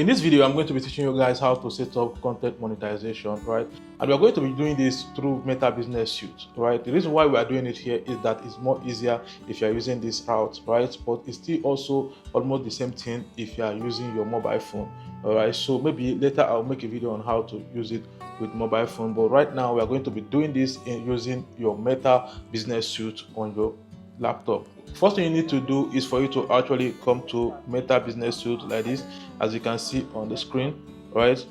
In this video, I'm going to be teaching you guys how to set up content monetization, right? And we're going to be doing this through Meta Business Suite, right? The reason why we are doing it here is that it's more easier if you're using this route, right? But it's still also almost the same thing if you are using your mobile phone, all right? So maybe later I'll make a video on how to use it with mobile phone, but right now we are going to be doing this in using your Meta Business Suite on your laptop. First thing you need to do is for you to actually come to Meta Business Suite like this, as you can see on the screen, right?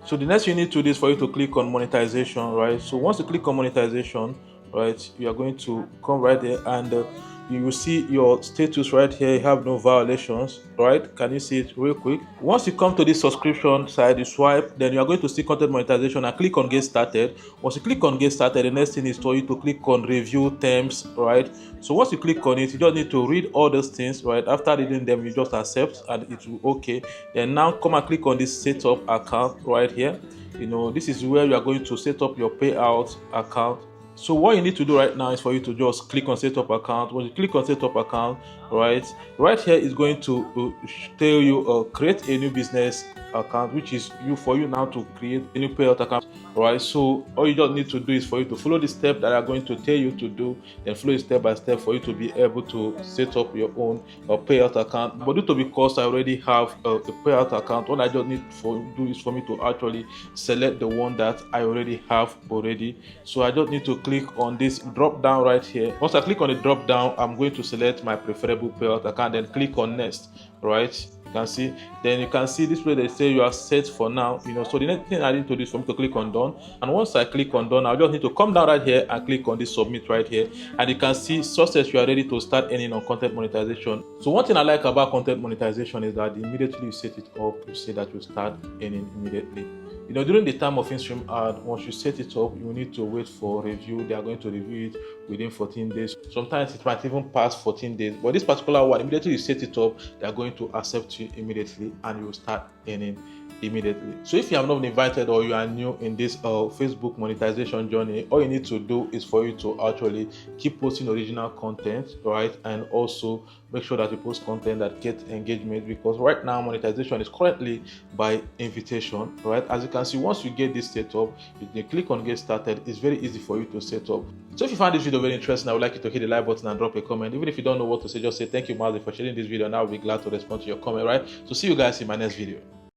So the next you need to do is for you to click on monetization, right? So once you click on monetization, right, you are going to come right there and you will see your status right here. You have no violations, right? Can you see it real quick? Once you come to this subscription side, you swipe, then you are going to see content monetization and click on get started. Once you click on get started, the next thing is for you to click on review terms, right? So once you click on it, you just need to read all those things, right? After reading them, you just accept and it will okay. Then now come and click on this setup account right here. This is where you are going to set up your payout account. So what you need to do right now is for you to just click on setup account. When you click on setup account, right here is going to tell you create a new business account, which is for you now to create a new payout account, right? So all you just need to do is for you to follow the step that are going to tell you to do, and follow it step by step for you to be able to set up your own payout account. But due to because I already have a payout account, all I just need to do is for me to actually select the one that I already have already. So I just need to click on this drop down right here. Once I click on the drop down, I'm going to select my preferable payout account, then click on next, right? You can see, then you can see this way they say you are set for now. So the next thing I need to do is for me to click on done, and once I click on done, I just need to come down right here and click on this submit right here, and you can see success, you are ready to start earning on content monetization. So one thing I like about content monetization is that immediately you set it up, you see that you start earning immediately. During the time of in-stream ad, once you set it up, you need to wait for review. They are going to review it within 14 days. Sometimes it might even pass 14 days. But this particular one, immediately you set it up, they are going to accept you immediately and you will start earning immediately. So if you have not been invited or you are new in this Facebook monetization journey, all you need to do is for you to actually keep posting original content, right? And also make sure that you post content that gets engagement, because right now monetization is currently by invitation, right? As you can see, once you get this set up, you can click on get started. It's very easy for you to set up. So if you found this video very interesting, I would like you to hit the like button and drop a comment. Even if you don't know what to say, just say thank you, Mazi, for sharing this video, and I will be glad to respond to your comment, right? So see you guys in my next video.